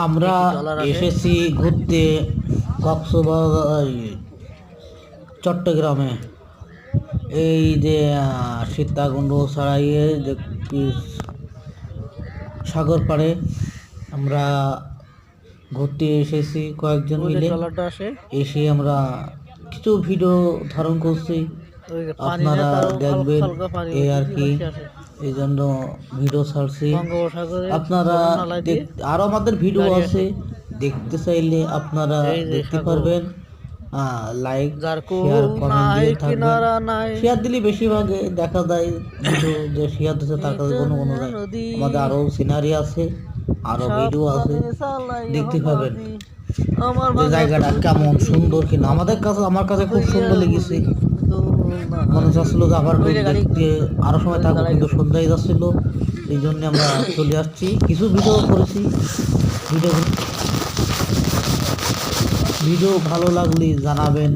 আমরা এসেছি ঘুরতে কক্সবাজার চট্টগ্রামে। এই যে সীতাকুণ্ড ছাড়াইয়ে যে সাগর পাড়ে আমরা ঘুরতে এসেছি কয়েকজন মিলে। এসে আমরা কিছু ভিডিও ধারণ করছি, আপনারা দেখবেন এই আর কি, এই জন্য ভিডিও ছাড়ছি। আপনারা আরো আমাদের ভিডিও আছে, দেখতে চাইলে আপনারা দেখতে পারবেন। লাইক শেয়ার কমেন্ট দিয়ে থাকবেন। শেয়ার দিলে বেশিরভাগে দেখা যায় ভিডিও যে শেয়ার দিচ্ছে তার কাছে কোনো যায়। আমাদের আরো সিনারি আছে, আরো ভিডিও আছে, দেখতে পাবেন যে জায়গাটা কেমন সুন্দর কিনা। আমার কাছে খুব সুন্দর লেগেছে। মনে চাচ্ছিল যে আবার দেখতে আরো সময় থাকবো, কিন্তু সন্ধ্যায় যাচ্ছিল, এই জন্য আমরা চলে আসছি। কিছু ভিডিও করেছি, ভিডিও ভালো লাগলে জানাবেন।